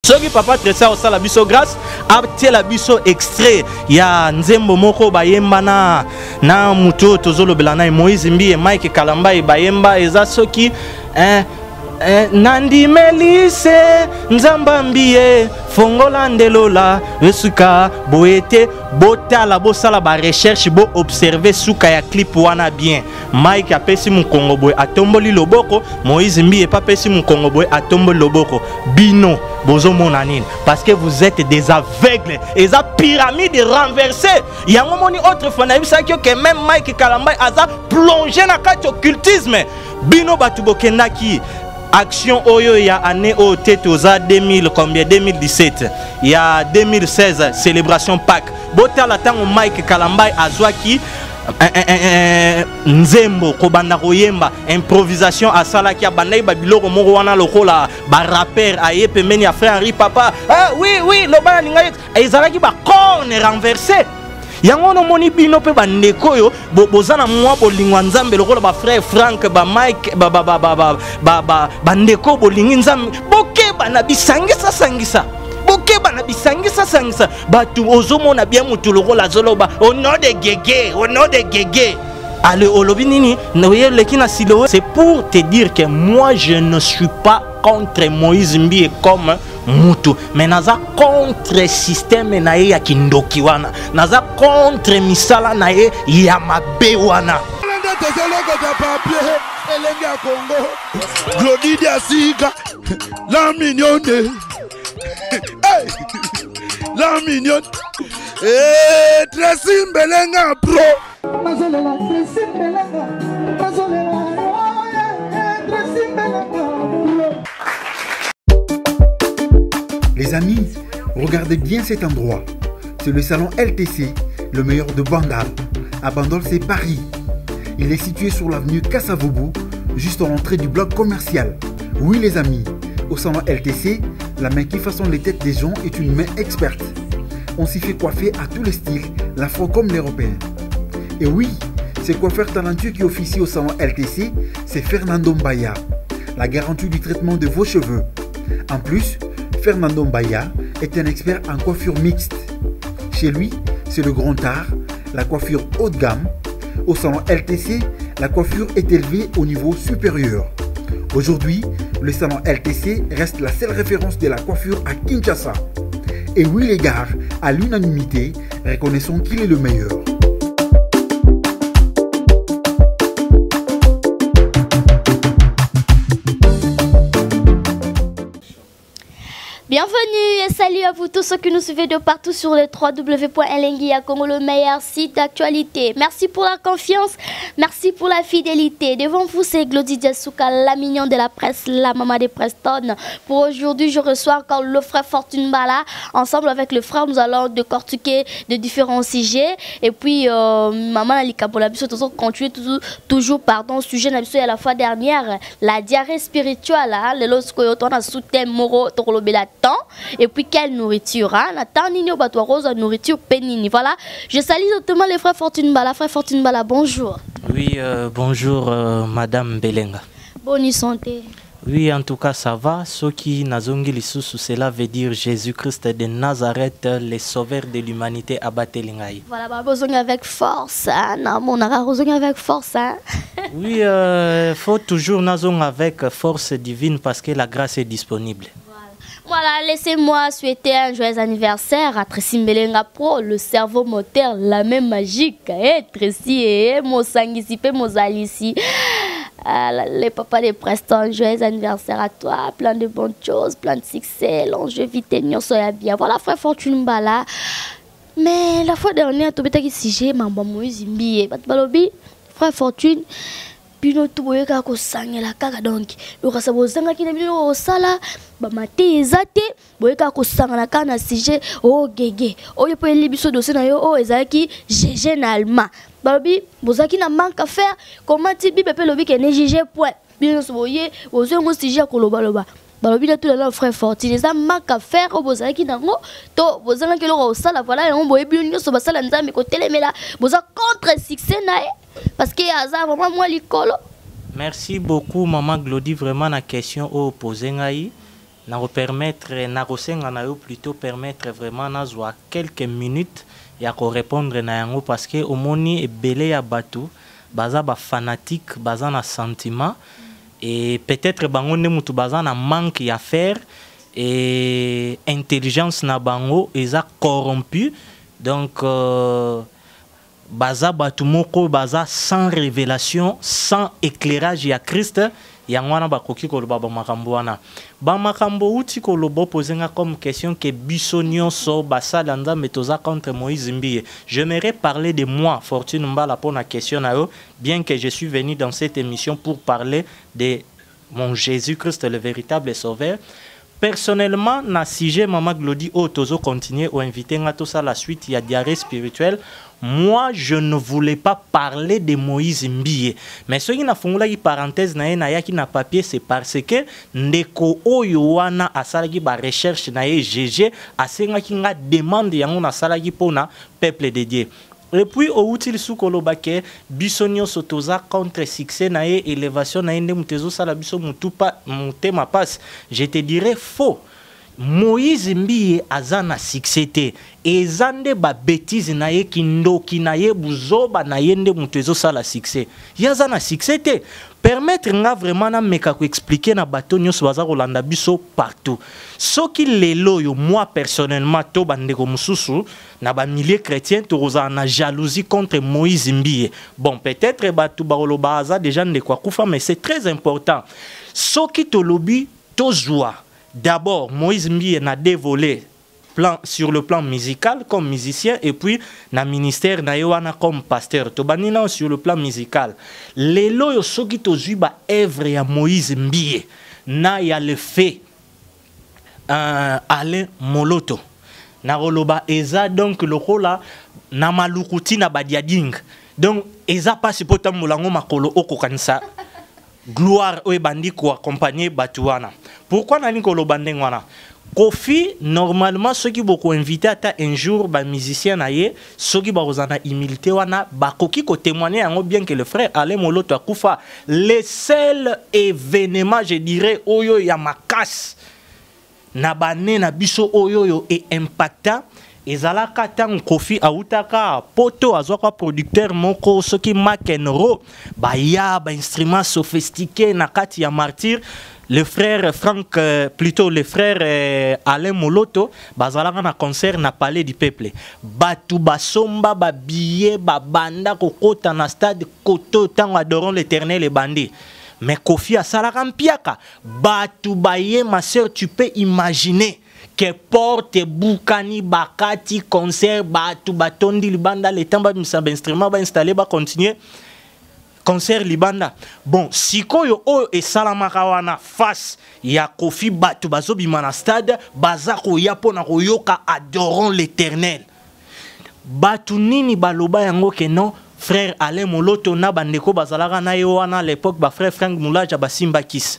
Soki papa tressa osala biso grâce atie la biso extrait ya nzembo moko bayemba na muto tozolobela na Moïse Mbi et Mike Kalamba e bayemba eza soki Nandi Melise Nzamba Mbie Fongola Ndelola Esuka Boete Botala Bosala ba recherche bo observer suka ya clip wana bien Mike apesi mu Kongo boy atomboli loboko Moïse Mbi pas pesi mu Kongo boy atomboli loboko bino bozo mona nini parce que vous êtes des aveugles et ça pyramide renversée yango moni autre fois na bisa que même Mike Kalamba aza plongé na kati occultisme bino batu bokendaki action oyo ya année au tête aux 2000 combien 2017 il y a 2016 célébration Pâques botala tango Mike Kalamba azwaki nzembo kobanda koyemba improvisation asala ki abandai ba biloko moko wana lokola ba rapper aye pemeni ya frère Henri papa oui loba ninga ezalaki ba corne renversé yango no moni bino pe bandeko yo bozana mwa bolingwa nzambe lokola ba frère Frank ba Mike bandeko bolingi nzambe bokeba na bisangisa bokeba na bisangisa batu ozomona bien mutu lokola zoloba au nom de gege allez olobi nini noye lekina silo c'est pour te dire que moi je ne suis pas contre Moïse Mbi comme mutu mais naza contre système na ye ya kindoki wana naza contre misala na ye ya mabe wana Elenga Congo Glodidia Sika la mignonne la mignonne Tracy Mbelenga pro Les amis, regardez bien cet endroit. C'est le salon LTC, le meilleur de Bandal. À Bandol, c'est Paris. Il est situé sur l'avenue Kassavoubou, juste à l'entrée du bloc commercial. Oui les amis, au salon LTC, la main qui façonne les têtes des gens est une main experte. On s'y fait coiffer à tous les styles, l'afro comme l'européen. Et oui, ce coiffeur talentueux qui officie au salon LTC, c'est Fernando Mbaya, la garantie du traitement de vos cheveux. En plus, Fernando Mbaya est un expert en coiffure mixte. Chez lui, c'est le grand art, la coiffure haut de gamme. Au salon LTC, la coiffure est élevée au niveau supérieur. Aujourd'hui, le salon LTC reste la seule référence de la coiffure à Kinshasa. Et oui les gars, à l'unanimité, reconnaissons qu'il est le meilleur. Bienvenue et salut à vous tous ceux qui nous suivez de partout sur le www.elengia Congo, le meilleur site d'actualité. Merci pour la confiance, merci pour la fidélité. Devant vous, c'est Glody Diasuka, la mignonne de la presse, la maman des Preston. Pour aujourd'hui, je reçois encore le frère Fortune Mbala. Ensemble avec le frère, nous allons décortiquer de différents sujets. Et puis, maman Alikabola, continue toujours, sujet à la fois dernière, la diarrhée spirituelle, le loskoyoton a soutenu Moro Torolobela. Et puis quelle nourriture, hein? Nourriture pénini. Voilà, je salue notamment les frères Fortune Mbala. Frère Fortune Mbala, bonjour. Oui, bonjour Madame Belenga. Bonne santé. Oui, en tout cas, ça va. Ce qui nazongi lisusu, cela veut dire Jésus-Christ de Nazareth, le sauveur de l'humanité, abattelingai. Voilà, bah, besoin avec force, hein? Non, mon ara, besoin avec force, hein? Oui, faut toujours nazong avec force divine parce que la grâce est disponible. Voilà, laissez-moi souhaiter un joyeux anniversaire à Tracy Mbelenga Pro, le cerveau moteur, la main magique. Tracy, mon sanguisipé, mon alici. Les papas des Preston, joyeux anniversaire à toi. Plein de bonnes choses, plein de succès. L'enjeu vite soya bien. Voilà, frère Fortune Mbala. Mais la fois dernière, tu as dit si j'ai maman Moïse Mbi. Frère Fortune. Bino tu boyeka ko sangela kaka donc lokasa bozanga kina bino osala ba mate ezate boyeka ko sangana kana sujet o gege oyo pe libiso dossier na yo o ezaki gege na alma babi bozaki na manque à faire comment ti bibe pe lobi ke ne gege point bino so boye ozongo sujet ko loba loba balobi na tout le frère Fortune les a manque à faire au bozaki nango to bozanga ke lo osala voilà on boye bino nyoso basala nzambe ko telemela boza contre succès na parce que ça vraiment moi l'école. Merci beaucoup maman Glody, vraiment la question au posé ngai na permettre na kosenga na yo plutôt permettre vraiment na zwa quelques minutes ya ko répondre na yango parce que omoni ebele ya bato baza ba fanatique baza na sentiment et peut-être bango ne mutu baza na manque ya faire et intelligence na bango eza corrompu donc baza bato moko baza sans révélation sans éclairage ya Christ yango wana bakoki koloba bamakambo wana bamakambo uti koloba posenga comme question que biso nyonso basala nzambe toza contre Moïse Mbiye. J'aimerais parler de moi Fortune Mbala pour la question na yo, bien que je suis venu dans cette émission pour parler de mon Jésus-Christ le véritable sauveur. Personnellement, na sujet Mama Glody Otozo continuer ou inviter à tout ça la suite, il y a diarrhée spirituelle. Moi, je ne voulais pas parler de Moïse Mbiye. Mais ce qui n'a pas une parenthèse na qui n'a papier, c'est parce que ndeko oyo wana asalaki ba recherche na ye GG asenga ki nga demande yango na salaki pona peuple de Dieu. Et puis au outil sukoloba ke bisonyo sotoza contre succès na ye élévation na ende mutezo sala biso mutupa mutema passe. Je te dirais faux. Moïse Mbiye azana succès te ezande ba bêtise na ye kindoki na ye buzoba na yende mutezo sala succès. Yazana succès te permettre nga vraiment na meka ko expliquer na bato nyonso baza kolanda biso partout. Soki lelo yo moi personnellement to bandeko mususu na ba milliers chrétiens to roza na jalousie contre Moïse Mbiye. Bon peut-être bato bakoloba aza déjà ndeko akufa mais c'est très important. Soki to lobi to joie. D'abord, Moïse Mbiye n'a dévolé sur le plan musical comme musicien et puis na ministère na yoana comme pasteur. Tobanina sur le plan musical. Lelo yo soki to zuba œuvre ya Moïse Mbiye na ya le fait Alain Moloto. Na roloba eza donc le kola na malukuti na badiading. Donc eza pas supporta molango makolo okokanisa. Gloire ou bandi ko accompagner Batuana. Pourquoi nani ko lo bandeng wana? Kofi normalement ceux qui beaucoup invité à un jour ba musicien na ye, ceux qui ba ozana humilité wana ba koki ko témoigner yango bien que le frère Alain Moloto akufa le seul événement je dirais oyo ya makas na bané na biso oyo yo et impactant ezalaka tang Kofi autaka poto azwaka producteur moko soki McEnroe ba ya ba instrument sophistiqué na kati ya martyr le frère Franck plutôt le frère Alain Moloto bazalaka na concert na Palais du Peuple batu basomba ba billet ba banda kokota na stade koto tang adorons l'Éternel et bandi. Mais Kofi asalaka mpiaka batu baye ma sœur tu peux imaginer que porte boukani bakati concert batu batondi libanda le temps ba misamba instrument ba installer ba continuer concert libanda. Bon sikoyo o e salamaka wana face ya Kofi batu bazobima na stade bazako yapo na koyoka adorons l'Éternel. Batu nini baloba yango ke non frère Alain Moloto na bandeko bazalaka na yo wana à l'époque ba frère Frank Moulaja ba Simba Kiss.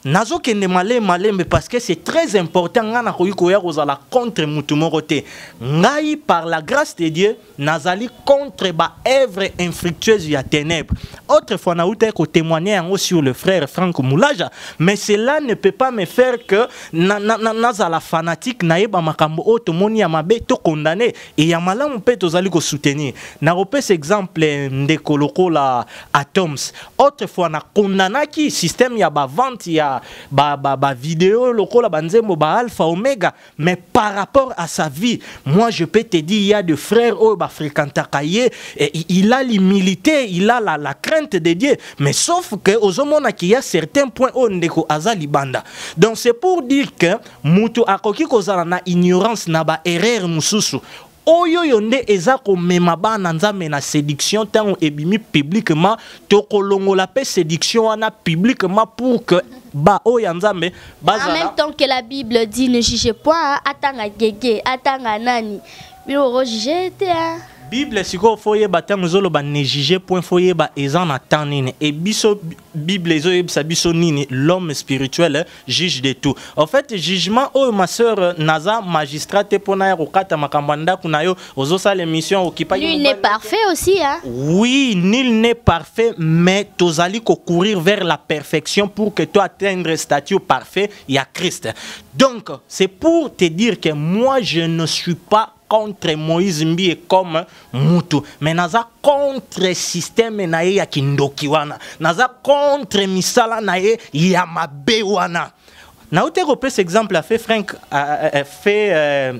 Nazo kende malembe parce que c'est très important ngana koyikoya kozala contre mutu morote. Ngai par la grâce de Dieu nazali contre ba œuvre infructueuse ya ténèbres. Autrefois na outé ko témoigner sur le frère Frank Moulaja, mais cela ne peut pas me faire que nazala fanatique na yeba makambo otomoni ya mabe to condamner et ya malamu pe tozali ko soutenir. Na repese exemple ndeko lokola Atoms. Autrefois na condamnaki système ya ba vente ya ba vidéo lokola banzembo ba alpha omega, mais par rapport à sa vie moi je peux te dire il y a des frères au ba fréquentakaye il a l'humilité il a la crainte de Dieu, mais sauf que ozomona qu'il y a certains points au ndeko azali banda. Donc c'est pour dire que mutu akoki kozala na ignorance na ba erreur mususu oyo yonde eza ko mema bana nzambe na séduction tant ebimi publiquement to kolongola pe séduction wana publiquement pour que ba oya nzambe bazala en même temps que la Bible dit ne jugez point atanga gege atanga nani biro juger te Bible siko foye batango zolo ba négliger point foye ba ezan atanine et biso Bible zo yebisa biso nini l'homme spirituel juge de tout. En fait jugement oh ma sœur naza magistrat pona ya kokata makambanda kunayo ozo sa l'émission okipa. Nul n'est parfait aussi hein. Oui, nul n'est parfait mais tozali ko courir vers la perfection pour que toi atteindre le statut parfait il y a Christ. Donc c'est pour te dire que moi je ne suis pas contre Moïse Mbi comme Moutou. Mais naza contre système nae ya kindoki wana. Naza contre misala nae ya mabe wana. Na ote repes exemple a fait Frank a fait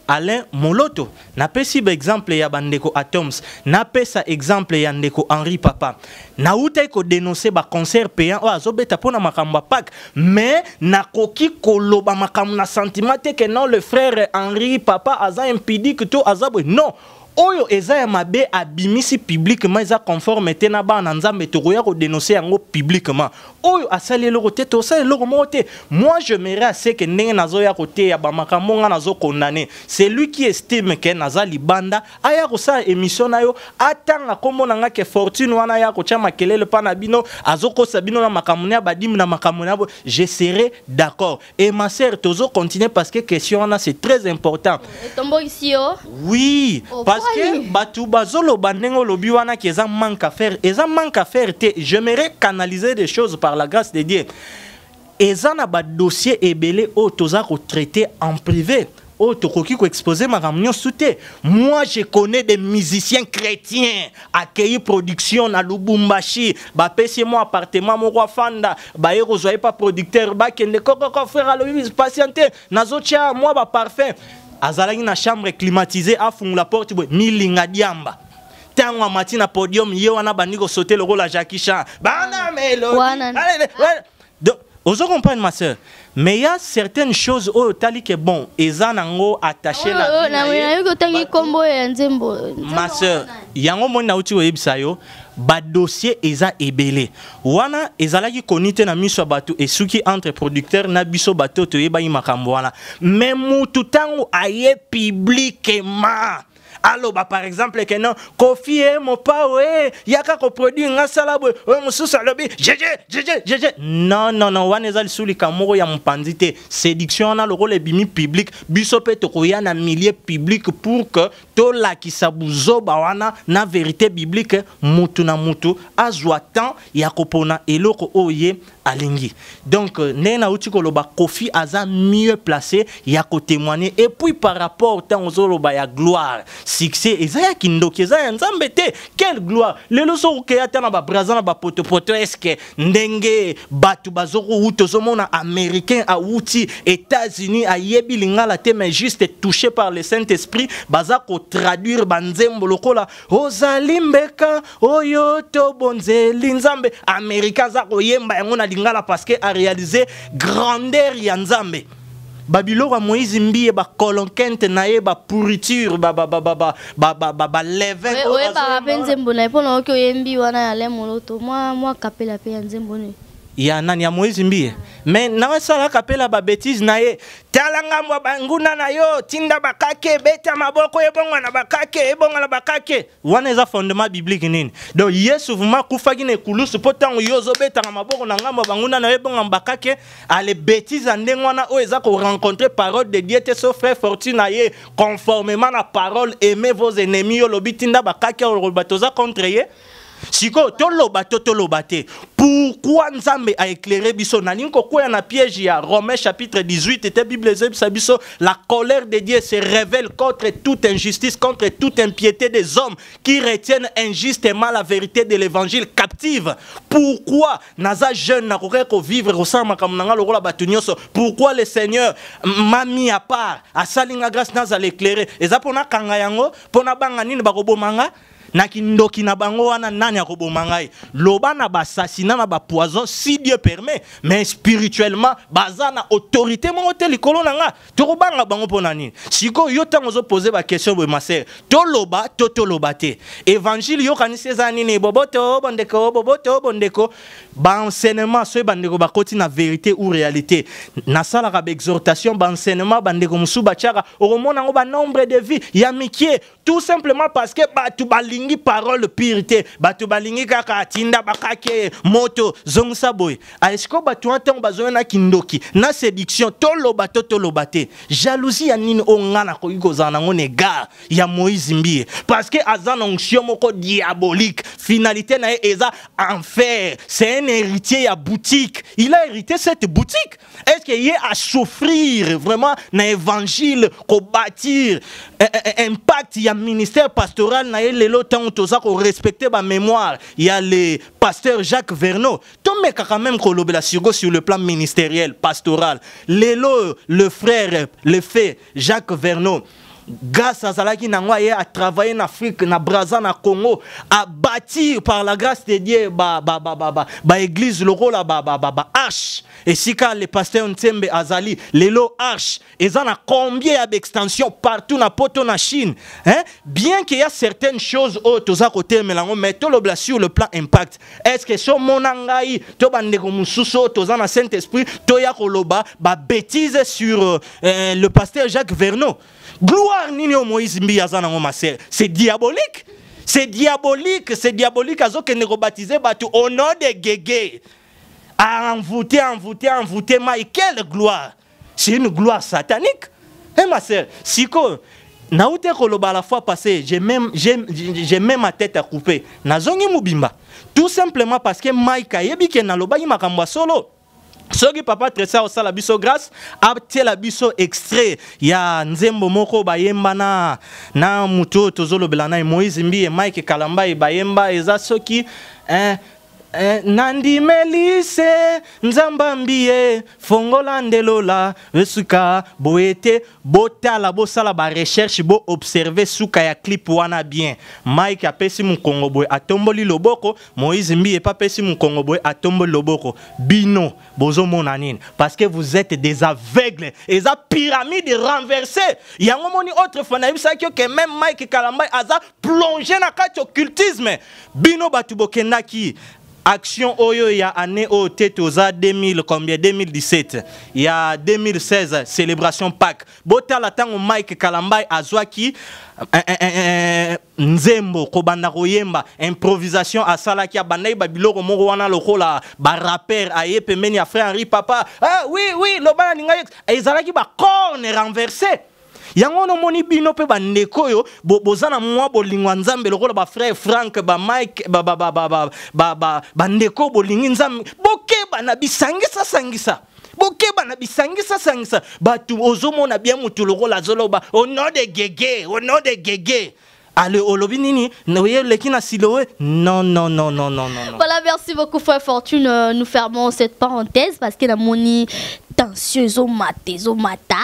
Alain Moloto. Na pesi exemple ya bandeko Atoms. Na pesa exemple ya ndeko Henri Papa. Na uta ko dénoncer ba concert payant o azobeta pona makamba pak mais na koki koloba makam na sentiment que non le frère Henri Papa aza impidi que to azabwe non. Oyo eza ya mabe abimisi publiquement eza conformité na ba na nzambe to koya ko dénoncer yango publiquement. Oyo asali eloko te to sali eloko mote. Moi je m'irais à ce que ndenge nazo ya kote ya ba makambo nga nazo condamner. C'est lui qui estime que naza libanda aya ko sa émission na yo atanga komona nga ke fortune wana ya ko chama kelele pa na bino azoko sabino na makambo na badim na makambo na je serai d'accord. Et ma sœur tozo continuer parce que question là c'est très important. Et tombo ici oh. Oui, parce que batu bazolo bandengo lobi wana ki eza manque à faire, te j'aimerais canaliser des choses par la grâce de Dieu. Eza na ba dossier ebele o toza ko traiter en privé. Oh, tokoki ko exposer ma ramnion souté. Moi, je connais des musiciens chrétiens accueillis production na Lubumbashi. Ba pesi moi appartement mon roi Fanda. Ba ero zoye pas producteur ba kende koko frère Aloïs patienter. Nazotia moi ba parfait. Azalaki na chambre climatisée a fond la porte milinga diamba. Tango matina podium ye wana bandiko sauter le rôle la Jackie Chan. Bana mélodie. Donc, vous comprenez ma sœur. Mais il y a certaines choses où tali que bon, ezanango attaché la ma sœur, yango mona uti webisa yo, ba dossier eza ebele. Wana ezalaki konite na miso bato esuki entre producteur na biso bato to yeba makambo wana. Mais mutu tango aye publiquement. Alors, bah, par exemple, que non, Kofi mon pa, ouais, yaka ko produit nga salabo, ouais, mon sous alobi, jeje. Non, wanezal souli kamoro ya mpandite. Séduction na le rôle bimi public, bisope tokoya na milieu public pour que to la ki sabuzo ba wana na vérité biblique mutu na mutu azwatan ya kopona eloko oye alingi. Donc, nena uti koloba Kofi aza mieux placé ya ko témoigner et puis par rapport tant aux oloba ya gloire. Succès ezaya kindoki ezaya nzambe te quelle gloire lelo so ke ata na ba braza na ba poto est-ce que ndenge batu bazoko utozo mona américain a outi États-Unis a yebi lingala te mais juste touché par le Saint-Esprit baza ko traduire banzembo lokola ozalimbeka oyo to bonzeli nzambe américain za ko yemba yango na lingala parce que a réalisé grandeur ya nzambe. Babylone a Moïse Mbi ba colonkente nae ba pourriture ba levain. Oui, par nzembo na pour no ko yembi wana ale moloto moi kapela pe nzembo ne. Ya nani ya Moïse Mbi. Mais na sala kapela ba bêtise nae talanga mwa banguna na yo tinda bakake beta maboko ebonga na bakake ebonga na bakake. Wana eza fondement biblique nini. Donc Yesu vuma kufaki ne kulusu potango yozo beta na maboko na ngamba banguna na ebonga bakake ale bêtise andengwana o eza ko rencontrer parole de Dieu te so frère fortune aye conformément à parole aimez vos ennemis yo lobitinda bakake o batoza contre ye. Siko toloba te. Pourquoi Nzambe a éclairé biso na ninko kwa na piège ya Romains chapitre 18 était Bible biso la colère de Dieu se révèle contre toute injustice, contre toute impiété des hommes qui retiennent injustement la vérité de l'évangile captive. Pourquoi naza jeune na ko vivre au sama comme nanga lokola batunyoso? Pourquoi le Seigneur m'a mis à part a salinga grâce naza l'éclairer? Eza pona kanga yango pona banga nini bakobomanga? na kindoki na bango wana nani akoboma ngai loba na basasina na bapoison si Dieu permet mais spirituellement baza na autorité moko te likolo na nga tokobanga bango mpona nini sikoyo yo ntango ozopose baquestion boye masere toloba to toloba te évangile yokanisi eza nini boboto bondeko baenseignement soki bandeko bakoti na vérité ou réalité nasalaka baexhortation baenseignement bandeko mosusu batiaka okomona yango banombre de vie ya mikie tout simplement parce que bato balingi parole pure te bato balingi kaka atinda bakake moto zongisa boye aesiko bato wana ntango bazoya na kindoki na séduction toloba to toloba te jalousie ya nini oyo nga nakoki kozala nango na égard ya Moïse Mbie parce que aza na onction moko diabolique finalité na ye eza enfer c'est un héritier ya boutique il a hérité cette boutique est-ce qu'il y a à souffrir vraiment na évangile ko bâtir impact ya ministère pastoral na ye lelo ntango toza ko respecter ba mémoire il y a le pasteur Jacques Verneau tomeka quand même kolobela sur le plan ministériel pastoral lelo le frère le fait Jacques Verneau grâce à Zalaki Nangwaye a travaillé en Afrique, na Brazza, na Congo, a bâti par la grâce de Dieu église le rôle H. Et si quand les pasteurs Ntembe Azali, les lots H, ils en a combien d'extensions partout na poto na Chine, hein? Bien qu'il y a certaines choses autres à côté mais tout le sur le plan impact. Est-ce que sur mon angai, to bande comme sous toza na Saint-Esprit, to ya koloba ba bêtise sur le pasteur Jacques Verneau. Gloire nino Moïse Mbie azana ma sœur. C'est diabolique. C'est diabolique. C'est diabolique. Azo que ne rebaptiser batu au nom de Guégué. À envoûter. Mais quelle gloire. C'est une gloire satanique. Eh ma sœur, siko naoute koloba la fois passée, j'ai même ma tête à couper. Nazongi mubimba. Tout simplement parce que Maïka yebi ke naloba yi makambo solo. Soki papa tresa osala biso grâce abtie la biso extrait ya nzembo moko bayemba na muto tozolobela na Moïse Mbie Mike Kalamba bayemba eza soki Nandi Melise Nzamba Mbie Fongola Ndelola Vesuka Boete Botala Bosala ba recherche bo observer suka ya clip wana bien Mike apesi mu Kongo boy atomboli loboko Moïse Mbie pa pesi mu Kongo boy atomboli loboko bino bozo mona nini parce que vous êtes des aveugles et za pyramide renversée yango moni autre fois na bisa que même Mike Kalamba aza plongé na kati occultisme bino batu bokendaki action oyo ya année au Tetoza 2000 combien 2017 il y a 2016 célébration Pâques botala tango Mike Kalamba azwaki nzembo kobanda koyemba improvisation asalaki abandai babiloko moko wana lokola ba rapper aye pemeni ya frère Henri Papa oui lobana ninga ezalaki ba corne renversé yango no moni bino pe bandeko yo bozana mwa bolingwa nzambe lokola ba frère Frank ba Mike bandeko bolingi nzambe bokeba na bisangisa bokeba na bisangisa batu ozomona bien mutu lokola zoloba au nom de Guégué allez olobi nini noye lekina siloé non. Voilà, merci beaucoup frère Fortune, nous fermons cette parenthèse parce que la moni tension zomata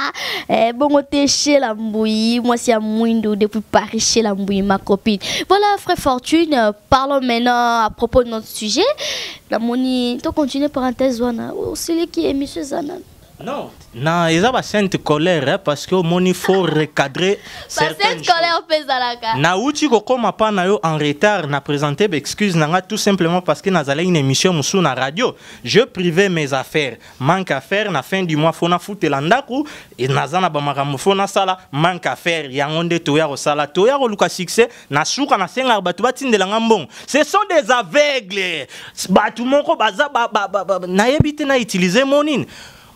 bon chez la mbouille moi c'est à Mouindo depuis Paris chez la mbouille ma copine. Voilà frère Fortune, parlons maintenant à propos de notre sujet la moni to continuer parenthèse wana celui qui est monsieur Zana. Non, il y a une sainte colère parce que il faut recadrer certaines choses. Na uti ko koma pa na yo en retard na présenter excuse nanga tout simplement parce que nazala une émission musu na radio. Je privais mes affaires. Manque à faire na fin du mois fona futela ndaku et nazana ba makambo fona sala manque à faire yangonde toya ko sala toya ko luka succès na suka na senga batu batindela ngambon. Ce sont des aveugles. Batu moko baza na yebite na utiliser monine.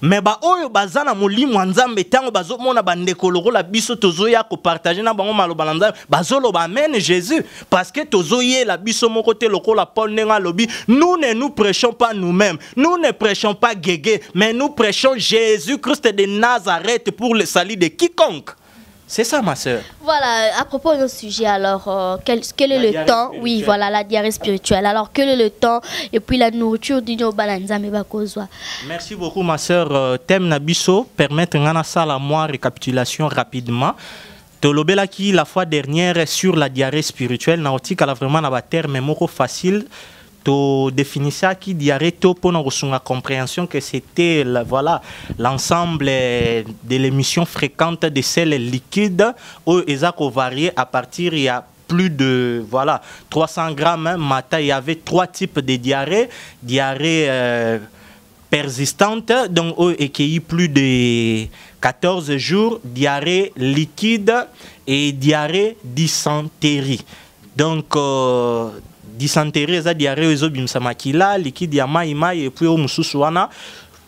Mais ba oyo bazana molimo nzambe tango bazomona bandeko lokola biso tozoya ko partager na bango maloba nzambe bazoloba amen Jésus parce que tozoye la biso moko te lokola Paul nenga lobi nous ne nous prêchons pas nous-mêmes nous ne prêchons pas Guégué mais nous prêchons Jésus-Christ de Nazareth pour le salut de quiconque. C'est ça ma sœur. Voilà, à propos de notre sujet, alors, quel est le temps? Oui, voilà, la diarrhée spirituelle. Alors, quel est le temps? Et puis la nourriture d'Inyo Balanza Mebakozwa. Merci beaucoup ma sœur. Thème Nabiso, permettre ngana ça la moi récapitulation rapidement. Tolobela qui la fois dernière sur la diarrhée spirituelle, nautique à la vraiment na terme moko facile. To définissait qui diarrhée to pour nous compréhension que c'était voilà l'ensemble de l'émission fréquente de sels liquides où ils ont varié à partir il y a plus de voilà 300 grammes matin il y avait 3 types de diarrhée persistante donc et qui plus de 14 jours, diarrhée liquide et diarrhée dysenterie. Donc dysenterie eza diarrhée ezobimisa makila liquide ya mai et puis au mususu wana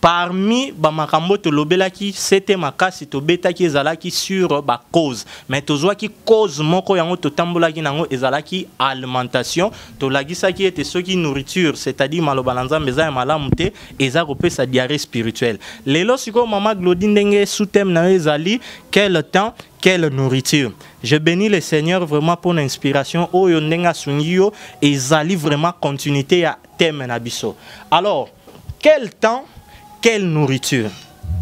parmi bamakambo tolobelaki c'était makasi tobetaki ezalaki sur ba cause mais tozwaki cause moko yango totambolaki nango ezalaki alimentation tolagisaki ete soki nourriture c'est-à-dire maloba na nzambe eza ya malamu te eza kopesa diarrhée spirituelle lelo siko mama Glody ndenge sous-thème na ezali quel temps quelle nourriture. Je bénis le Seigneur vraiment pour l'inspiration. Oyo ndenga sungio ezali vraiment continuité à thème na biso. Alors, quel temps, quelle nourriture?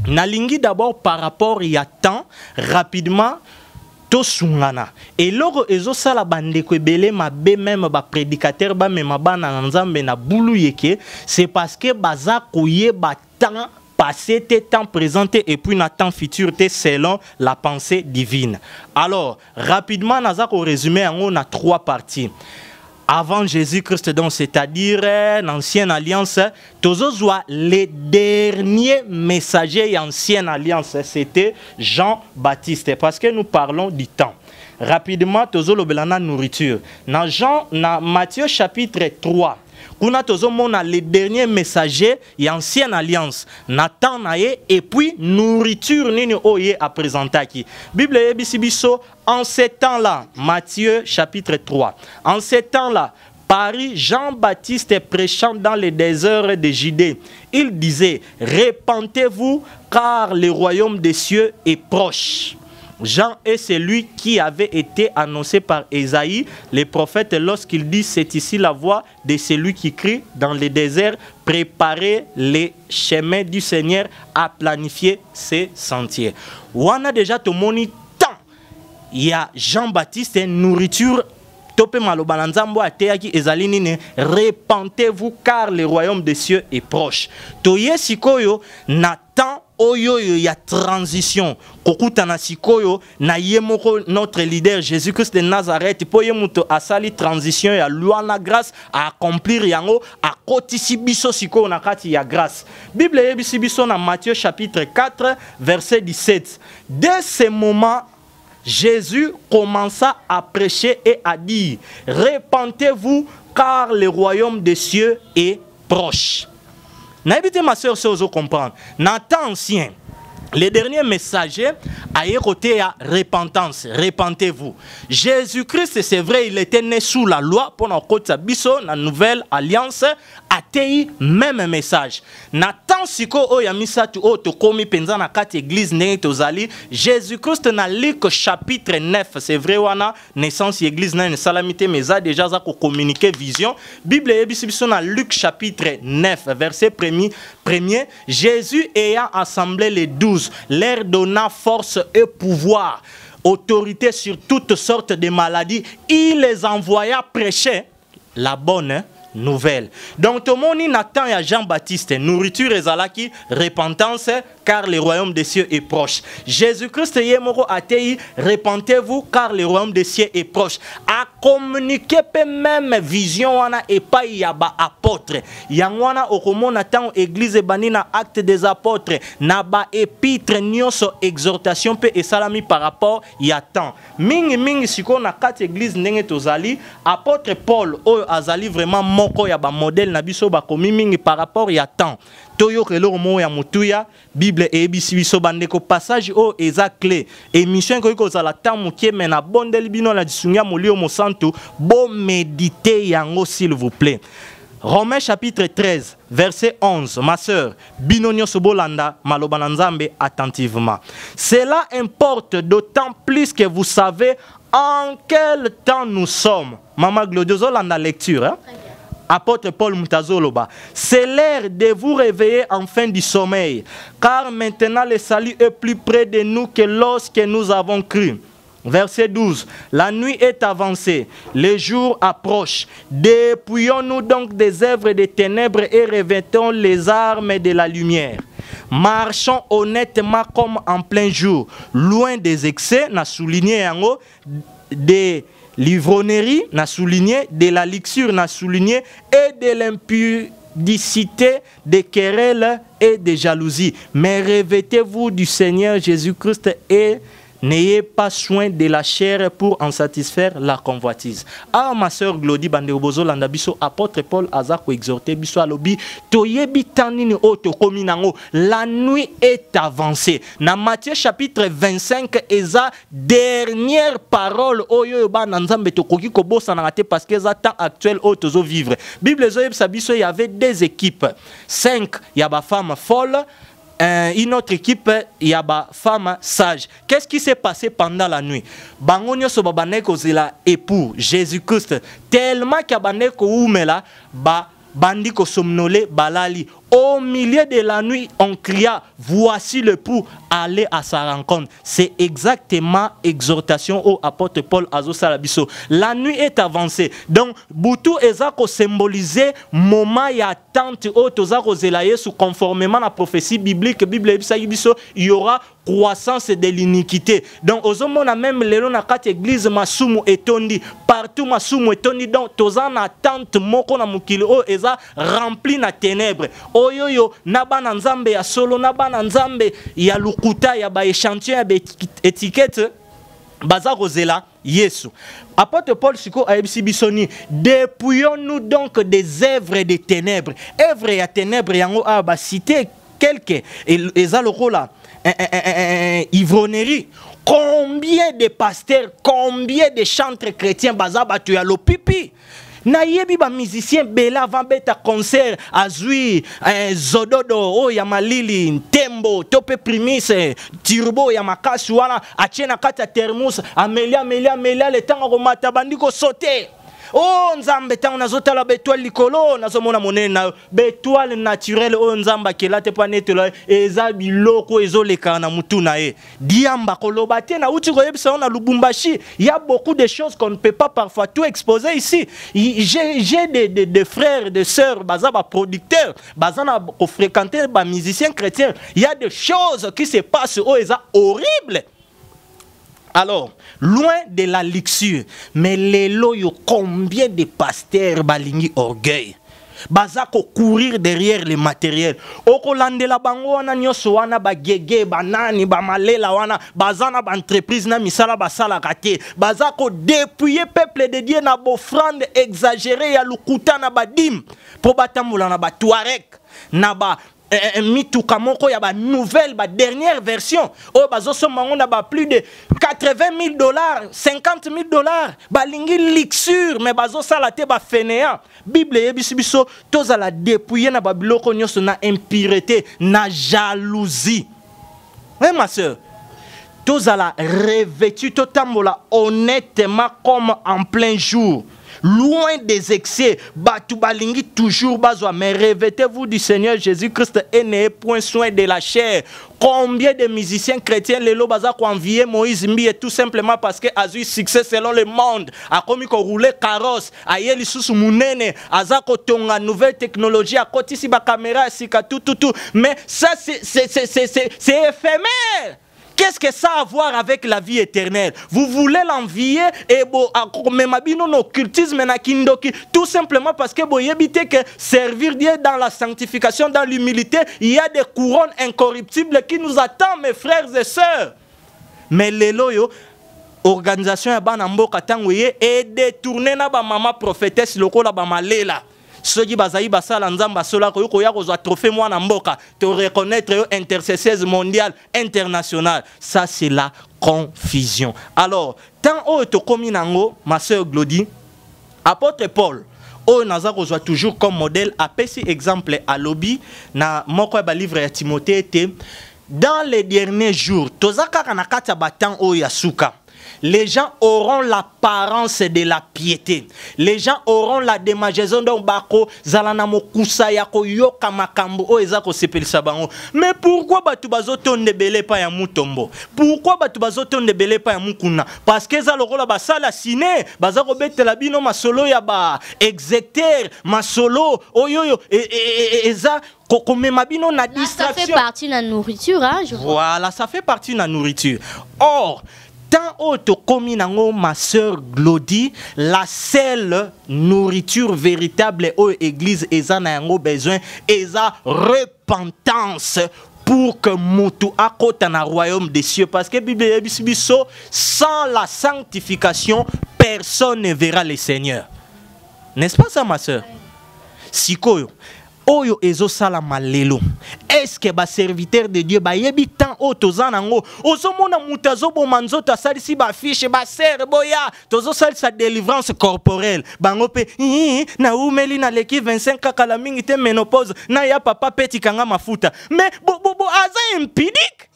Nalingi d'abord par rapport il y a temps rapidement to sungana. Et loro ezo sala bandeko ebele mabe même ba prédicateur ba mema bana nzambe na bulu yeke, c'est parce que baza koye ba temps passé, temps présenté et puis temps futur selon la pensée divine. Alors, rapidement, nous allons résumer en 3 parties. Avant Jésus-Christ, donc c'est-à-dire l'ancienne alliance, tous les derniers messagers de l'ancienne alliance, c'était Jean-Baptiste, parce que nous parlons du temps. Rapidement, tous la nourriture. Dans Matthieu chapitre 3, kuna tozomona les derniers messagers et ancienne alliance Nathan nae et puis nourriture nini oye a présentaki Bible ebisibiso en ces temps-là Matthieu chapitre 3 en ces temps-là Paris Jean-Baptiste prêchant dans les déserts de Judée il disait répentez-vous car le royaume des cieux est proche. Jean est celui qui avait été annoncé par Ésaïe, le prophète, lorsqu'il dit c'est ici la voix de celui qui crie dans le désert, préparez les chemins du Seigneur à planifier ses sentiers. On a déjà tout mon temps. Il y a Jean-Baptiste, nourriture. Répentez-vous car le royaume des cieux est proche. Toye sikoyo Nathan oyo ya transition kokuta na sikoyo na yemoko notre leader Jésus-Christ de Nazareth po yemuto asali transition ya luana grâce à accomplir yango a kotisi biso sikoyo na kati ya grâce. Bible yebisi biso na Matthieu chapitre 4 verset 17. Dès ce moment Jésus commença à prêcher et à dire répentez-vous car le royaume des cieux est proche. N'habitez ma soeur, si vous comprendre. Nathan ancien, les derniers messagers a écouté à repentance, repentez-vous. Jésus-Christ, c'est vrai, il était né sous la loi pour notre côté biso, la nouvelle alliance, a tei même message. Nathan siko o yamisa tu o to komi penza na kati église ne tozali. Jésus-Christ na Luc chapitre 9, c'est vrai wana naissance église na salamité mais a déjà za ko communiquer vision. Bible yebisi biso na Luc chapitre 9 verset premier, Jésus ayant assemblé les 12, leur donna force et pouvoir, autorité sur toutes sortes de maladies, il les envoya prêcher la bonne nouvelle. Donc tout le monde Nathan et Jean-Baptiste, nourriture et zalaki, repentance, car le royaume des cieux est proche. Jésus-Christ yemoro atei, repentez-vous, car le royaume des cieux est proche. A communiquer même vision wana et pas yaba apôtre. Yangwana okomo Nathan église banina acte des apôtres, naba épître nyonso exhortation pe et salami par rapport ya temps. Mingi siko na quatre église ndenge tozali, apôtre Paul o azali vraiment moko ya ba modèle na biso ba komi mingi par rapport ya temps. Toyo kelo mo ya mutuya Bible e bisi biso bandeko passage o eza clé émission ko kozala temps mukie mena bondeli bino la disunga molio mosantu bo méditer yango s'il vous plaît. Romains chapitre 13 verset 11 ma sœur binonyo sobolanda maloba nzambe attentivement. Cela importe d'autant plus que vous savez en quel temps nous sommes. Maman Glody zolanda lecture hein? Apôtre Paul Moutazoloba, c'est l'heure de vous réveiller enfin du sommeil, car maintenant le salut est plus près de nous que lorsque nous avons cru. Verset 12. La nuit est avancée, le jour approche. Dépouillons-nous donc des œuvres des ténèbres et revêtons les armes de la lumière. Marchons honnêtement comme en plein jour, loin des excès, n'a souligné en haut, des l'ivrognerie, n'a souligné, de la luxure, n'a souligné, et de l'impudicité, des querelles et des jalousies. Mais revêtez-vous du Seigneur Jésus-Christ et n'ayez pas soin de la chair pour en satisfaire la convoitise. Ah, ma soeur Glody Bandebozo Landabiso, apôtre Paul Azako exhorté biso alobi, toyebi tanini o tokomi nango, la nuit est avancée. Na Matthieu chapitre 25, eza dernière parole oyo ba nanzambe tokoki kobosa na te parce que eza temps actuel o tozo vivre. Bible zo yebisa biso il y avait deux équipes. 5, il y a ba femme folle. Une autre équipe, il y a des femmes sages. Qu'est-ce qui s'est passé pendant la nuit? Bangonyo sobabaneko zela époux Jésus-Christ tellement qu'il y a baneko oumela ba bandiko somnolé balali. Au milieu de la nuit, on cria, voici le pou, allez à sa rencontre. C'est exactement exhortation au apôtre Paul Azo Salabiso. La nuit est avancée. Donc, Boutou ezako symboliser moment et attente au tozako zelaye sous conformément à la prophétie biblique. Bible biso, il y aura croissance de l'iniquité. Donc, on a même les na kat église masumu etondi, partout masumu etondi. Donc, tozan attente moko na mukili o eza rempli na ténèbres. Oyoyo nabana nzambe ya solo nabana nzambe ya lukuta ya ba échantillon ya étiquette baza rozela Yesu. Apôtre Paul Siko a bisoni, dépouillons-nous donc des œuvres des ténèbres. Œuvres ya ténèbres yango a ba cité quelques eza lokola ivrognerie. Combien de pasteurs, combien de chantres chrétiens baza batu ya lopipi. Nayebi ba musicien bela avant beta concert azui zododo o ya malili ntembo tope primise turbo ya makasi wana achena kata thermos amelia le tanga ko mata bandiko sauter. Oh nzambe tango nazotala betoile likolo nazomona monene na betoile naturel o nzamba kelate pa netelo eza biloko ezoleka na mutu na e diamba koloba te na uti ko yebisa na Lubumbashi. Il y a beaucoup de choses qu'on ne peut pas parfois tout exposer ici. J'ai des frères des sœurs bazaba producteurs bazana ko fréquenter ba musiciens chrétiens. Il y a des choses qui se passent o eza horrible. Alors, loin de la luxure, mais les loyaux, combien de pasteurs balingi orgueil? Bazako courir derrière les matériels. Oko landela bango wana nyoso wana ba gege banani ba malela wana bazana ba entreprise na misala basala kate. Bazako dépouiller peuple de Dieu na bofrande exagérée ya lukuta na badim. Po batamula na ba Touareg na ba mituka moko ya ba nouvelle ba dernière version o bazoso mango na ba plus de $80,000 $50,000 balingi luxure mais bazosala te ba fainéant. Bible yebisi biso tozala dépouiller na ba biloko nyonso na impureté na jalousie. Oui ma sœur, tozala revêtu totambola honnêtement comme en plein jour, loin des excès, batu balingi toujours bazwa, mais revêtez-vous du Seigneur Jésus-Christ et n'ayez point soin de la chair. Combien de musiciens chrétiens les lobaza ko envier Moïse Mbiye tout simplement parce que a eu succès selon le monde, a commis ko rouler carrosse, a yeli susu munene, aza ko tonga nouvelle technologie, a koti si ba caméra sika tout, mais ça c'est éphémère. Qu'est-ce que ça a à voir avec la vie éternelle? Vous voulez l'envier et occultisme tout simplement parce que vous évitez que servir Dieu dans la sanctification, dans l'humilité, il y a des couronnes incorruptibles qui nous attendent, mes frères et sœurs. Mais les loyaux, organisation ya bana mboka tango ye et détourner na ba mama prophétesse lokola ba malela. Ceux qui basayi basala nzamba sola ko ya kozwa trophée mwana mboka te reconnaître yo intercesseuse mondiale internationale. Ça c'est la confusion. Alors, tant o to komi nango ma sœur Glody, apôtre Paul o naza kozwa toujours comme modèle apesi exemple à lobby na moko ba livre ya Timothée était dans les derniers jours tozaka na kata batan o yasuka. les gens auront l'apparence de la piété. Les gens auront la démageaison d'un bako zalana mokusa yako yoka makambo o ezako sepelisa bango. Mais pourquoi batu bazoto ndebele pa ya mutombo? Pourquoi batu bazoto ndebele pa ya mukuna? Parce que za lokola basala ciné, bazako betela bino masolo ya ba exécuteur, masolo oyoyo eza mabino na distraction. Ça fait partie de la nourriture, hein, je vois. Voilà, ça fait partie de la nourriture. Or, tant auto comme ma sœur Glody, la seule nourriture véritable aux églises eza na yango besoin eza repentance pour que mutu akota na royaume des cieux, parce que Bible biso sans la sanctification personne ne verra le Seigneur. N'est-ce pas ça ma sœur? Sikoyo oyo ezo sala malelo. Est-ce que ba serviteur de Dieu ba yebi tant o tozanango ozo mona mutazo bo manzoto asali si ba fiche ba ser boya tozo sali sa délivrance corporelle bango pe na umeli na leki 25 kala mingi te ménopause na ya papa peti kanga mafuta mais bo aza impidique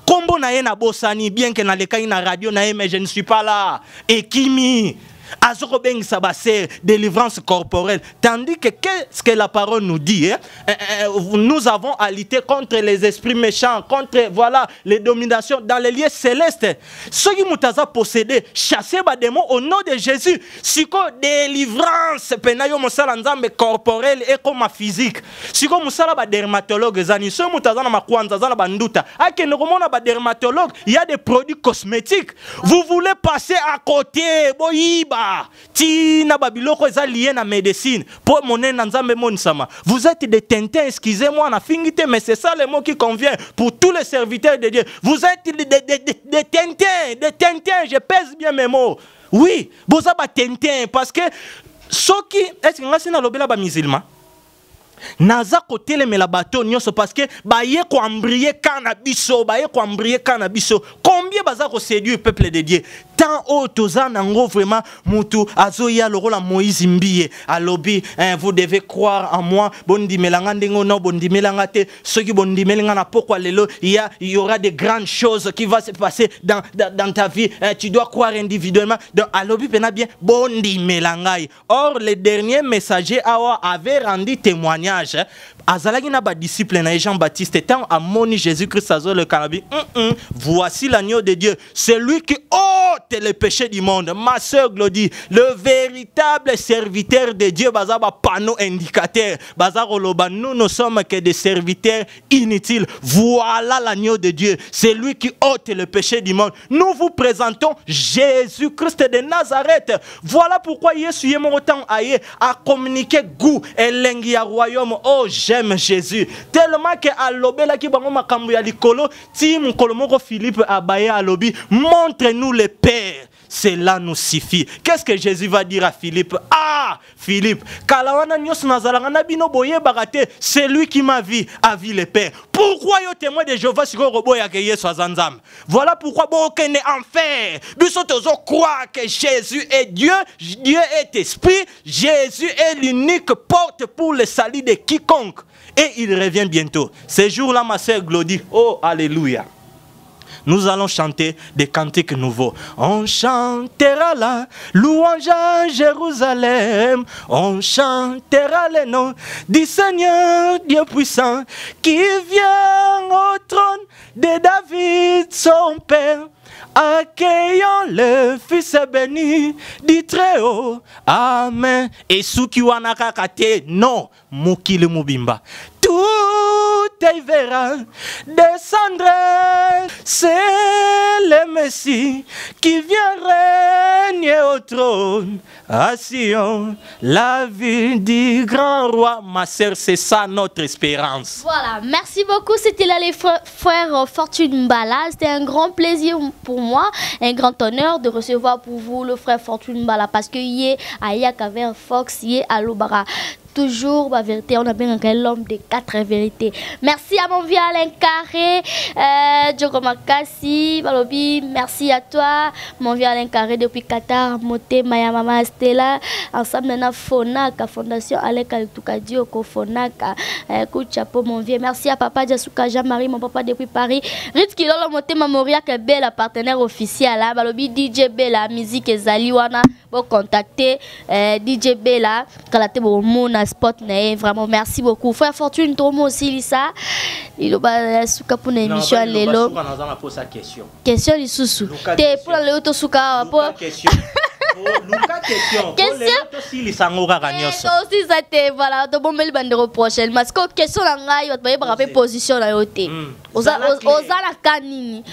kombo na ye na bosani bien que na lekai na radio na ye mais je ne suis pas là ekimi Azoko beng sabasser, délivrance corporelle. Tandis que qu'est-ce que la parole nous dit, hein? Nous avons à lutter contre les esprits méchants, contre voilà les dominations dans les lieux célestes. Ceux qui mutaza possédé, chasser ba démon au nom de Jésus. Siko délivrance penayo musala nzambe corporelle et comme physique. Siko musala ba dermatologue zani, ceux mutaza na makwanza zana banduta. Ake no komona ba dermatologue, il y a des produits cosmétiques. Vous voulez passer à côté, boyiba. Tina babiloko eza lié na médecine pour moné na nzambe monisama. Vous êtes des tintins, excusez-moi na fingité, mais c'est ça le mot qui convient pour tous les serviteurs de Dieu. Vous êtes des tintins, je pèse bien mes mots. Oui, vous êtes des tintins parce que ceux qui est-ce que ngasi na lobela ba musulman naza kotelemela bato nyonso parce que baye ko embrier cannabis, baye ko embrier cannabis. Combien baza ko séduire peuple de Dieu? Tant autoza nango vraiment mutu azoya lokola Moïse mbiye alobi vous devez croire en moi bondi melanga ndengo no bondi melanga te ceux qui bondi melanga na pourquoi lelo il y aura de grandes choses qui va se passer dans ta vie, tu dois croire individuellement donc alobi pena bien bondi melangai. Or le dernier messager awa avait rendu témoignage azalaki na ba disciple na Jean-Baptiste tant amoni Jésus-Christ azo le cannabis voici l'agneau de Dieu, c'est lui qui ôte le péché du monde. Ma sœur Glody, le véritable serviteur de Dieu bazaba panneau indicateur bazaro loba, nous ne sommes que des serviteurs inutiles. Voilà l'agneau de Dieu, c'est lui qui ôte le péché du monde. Nous vous présentons Jésus-Christ de Nazareth. Voilà pourquoi Yesu yemo autant aye a communiqué goût et lengi royaume. Oh, j'aime Jésus tellement que alobela ki bango makambo ya likolo ti mukolo moko Philippe abaye alobi montre-nous le Père, cela nous suffit. Qu'est-ce que Jésus va dire à Philippe? Ah, Philippe, kalawana nyos nazalanga na bino boye bagate, c'est lui qui m'a vu a vu le Père. Pourquoi yo témoin de Jéhovah siko robo ya ke Yesu azanzam? Voilà pourquoi bon kene enfer. Biso tozo croire que Jésus est Dieu, Dieu est esprit, Jésus est l'unique porte pour le salut de quiconque. Et il revient bientôt. Ce jour-là, ma sœur Glody, oh, alléluia. Nous allons chanter des cantiques nouveaux. On chantera la louange à Jérusalem. On chantera le nom du Seigneur Dieu puissant qui vient au trône de David son père. Accueillons le Fils béni du Très-Haut. Amen. Et ceux qui wana kakate, non, mukile mubimba. Tout est verra descendre. C'est le Messie qui vient régner au trône. À Sion, la vie du grand roi. Ma sœur, c'est ça notre espérance. Voilà, merci beaucoup. C'était là les frères Fortune Mbala. C'était un grand plaisir pour moi, un grand honneur de recevoir pour vous le frère Fortune Mbala parce que hier, à Yakaver Fox, hier à Lobara. toujours la vérité. On a bien l'homme de 4 vérités. Merci à mon vieux Alain Carré, Djoko Makassi, Balobi, merci à toi, mon vieux Alain Carré depuis Qatar, Moté, Maya Mama Stella, ensemble maintenant Fonaka, Fondation Alek Altukadio, Fonaka, coup de chapeau mon vieux. Merci à papa Jasuka Jean-Marie, mon papa depuis Paris. Ritz Kilolo Moté Mamoria, que Bella, partenaire officiel, Balobi DJ Bella, musique et Zaliwana, pour contacter DJ Bella, Kalate Bomona Spot, vraiment merci beaucoup. Frère Fortune, Tomo aussi, Lisa. Il a souka pour une émission à l'élo. Question du sous-sous. T'es pour le auto souka. Question. Aussi ça te voilà to bombe le bandero prochaine parce que question la ngai va pas rappeler position la yote. Oza la kanini.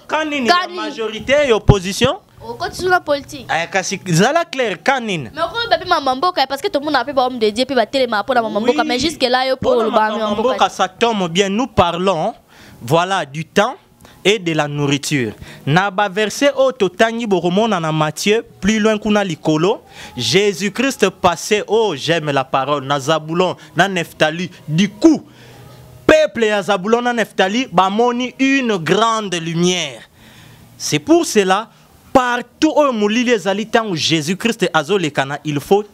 Kanini la majorité et opposition. Quand tu la politique. Kasi zala clair kanine. Mais on bébé maman mboka parce que tout le monde a fait homme de Dieu puis va téléma pour maman mboka mais jusque là yo pour le maman mboka ça tombe bien nous parlons voilà du temps et de la nourriture. Na ba verset au totani boromona na Matthieu plus loin kuna likolo Jésus-Christ passait oh j'aime la parole na Zabulon na Nephtali du coup peuple ya Zabulon na Nephtali ba moni une grande lumière. C'est pour cela partout où moulili ezali tant Jésus-Christ azolekana il faut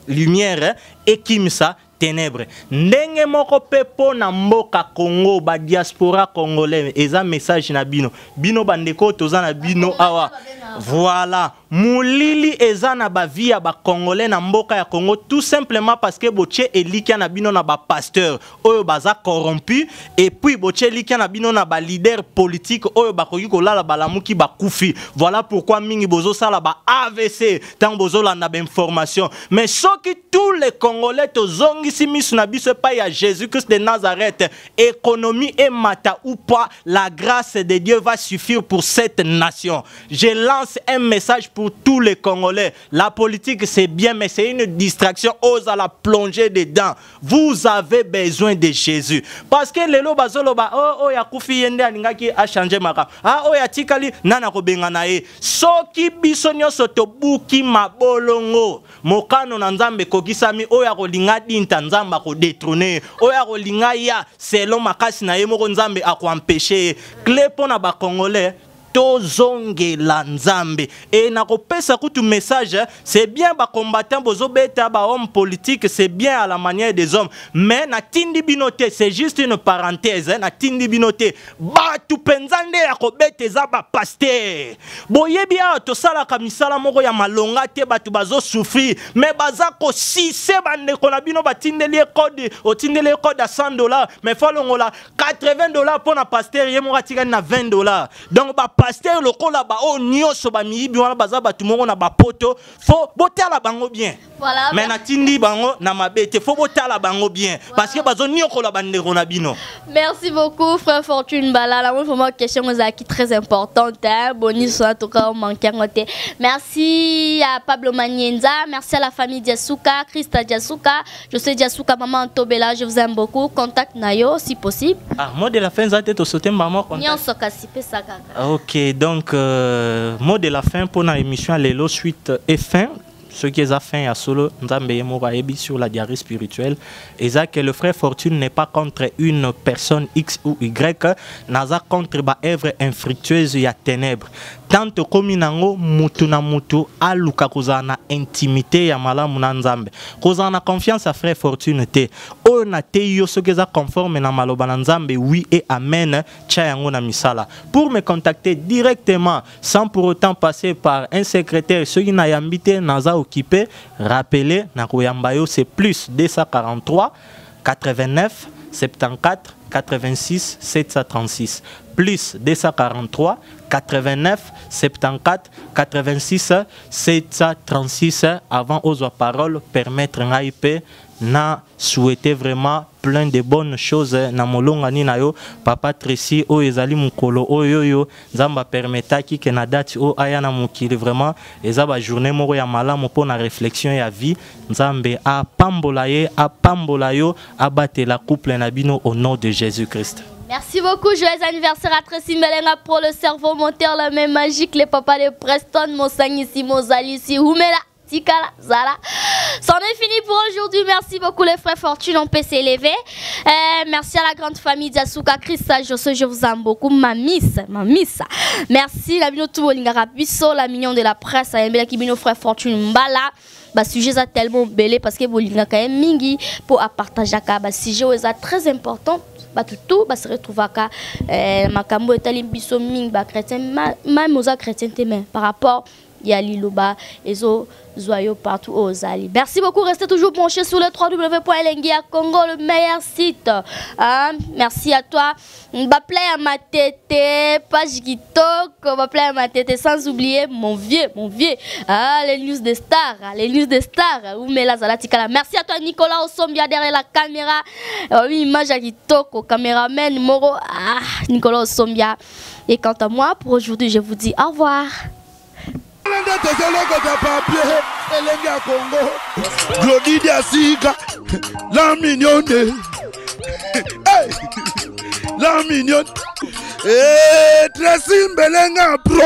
lumière et kimsa ténèbres. Ndenge moko pepo na mboka Congo ba diaspora congolais eza message na bino bino bandeko toza na bino awa voilà mulili eza na ba vie ya ba congolais na mboka ya Congo tout simplement parce que boche elikia na bino na ba pasteur oyo baza corrompu et puis boche elikia na bino na ba leader politique oyo bakoki kolala balamuki bakufi. Voilà pourquoi mingi bozo sala ba AVC tant bozo landa ba information mais soki tous les congolais tozongi si misu na biso pa ya Jésus-Christ de Nazareth économie et mata ou pas la grâce de Dieu va suffire pour cette nation. Je lance un message pour tous les Congolais. La politique c'est bien mais c'est une distraction. Ose à la plonger dedans. Vous avez besoin de Jésus parce que lelo bazolo ba oh ya kufi yende alingaki a changer maka ah oh ya tikali nana ko bengana e soki biso nyonso to buki mabolongo mokano na nzambe kokisami oya kolinga dinta nzamba ko détrôner oya kolinga ya selon makasi na ye moko nzambe akoempêcher clé pona ba congolais tozonge la nzambe et na kopesa kutu message c'est bien ba combattant bozo beta ba homme politique c'est bien à la manière des hommes mais na tindi binote c'est juste une parenthèse na tindi binote ba tu penzande ya ko beteza ba pasteur boyebi a to sala kamisala moko ya malonga te ba tu bazo souffrir mais baza ko si se bande ko na bino ba tindeli code o tindeli code à $100 mais faut longola $80 pour na pasteur ye mo tika na $20 donc ba pasteur lokola ba o nyoso ba miyibi wana baza batu moko na ba poto faut botala bango bien voilà mais na tindi bango na mabete faut botala bango bien parce que bazo nyokola bandeko na bino. Merci beaucoup frère Fortune Bala la vraiment question qui très importante hein boni so en tout cas on manque ngote. Merci à Pablo Manienza, merci à la famille Diasuka, Christa Diasuka, je sais Diasuka maman Tobela, je vous aime beaucoup, contact nayo si possible. Ah mot de la fin ça tête au sauter maman contact. Nyon sokasipe ça kaka. OK donc mot de la fin pour la émission Lelo suite et fin. Ce qui est à fin à solo nzambe yemora ebi sur la diarrhée spirituelle et ça que le frère Fortune n'est pas contre une personne X ou Y naza contre ba œuvre infructueuse ya ténèbres tant comme nango mutu na mutu aluka kozana intimité ya malamu na nzambe kozana confiance à frère Fortune te o na te yo ce qui est conforme na maloba na nzambe oui et amen tcha yango na misala pour me contacter directement sans pour autant passer par un secrétaire ce qui na yambité naza occupé rappelez na koyambayo c'est plus 243 89 74 86 736 plus 243 89 74 86 736 avant aux paroles permettre ngaipe na souhaiter vraiment plein de bonnes choses na molonga ni na yo papa Tracy o ezali mukolo oyo nzamba permetaki ke na date o aya na mukili vraiment eza ba journée moko ya malamu po na réflexion ya vie nzambe a pambola yo abatela couple na bino au nom de Jésus-Christ. Merci beaucoup, joyeux anniversaire à Tracy Melenga pour le cerveau moteur, la même magique, les papas de Preston, Monsangisi, Mozali, Humela. Tikala, Zala. C'en est fini pour aujourd'hui. Merci beaucoup les frères Fortune, on peut s'élever. Merci à la grande famille d'Asuka, Christa, je vous aime beaucoup. Ma miss. Merci la mignon tout la mignon de la presse, la mignon frère Fortune Mbala. Bah sujet est tellement belé parce que bolinga quand même mingi pour partager bah sujet est très important. Bah tout bah se retrouve à makambo etali biso ming bah chrétien même aux chrétiens témoin par rapport ya liloba ezo joyeux partout aux ali. Merci beaucoup, restez toujours branchés sur le www.elengia Congo, le meilleur site. Merci à toi. Bah play à ma tête, page TikTok, bah play à ma tête sans oublier mon vieux. Les news des stars, où met la zalatikala. Merci à toi Nicolas Osombia derrière la caméra. Oui, image à TikTok, au caméraman Moro. Nicolas Osombia. Et quant à moi, pour aujourd'hui, je vous dis au revoir. Elenga Congo, Glodidia Sika, la mignonne, la mignonne, Tracy Mbelenga Pro.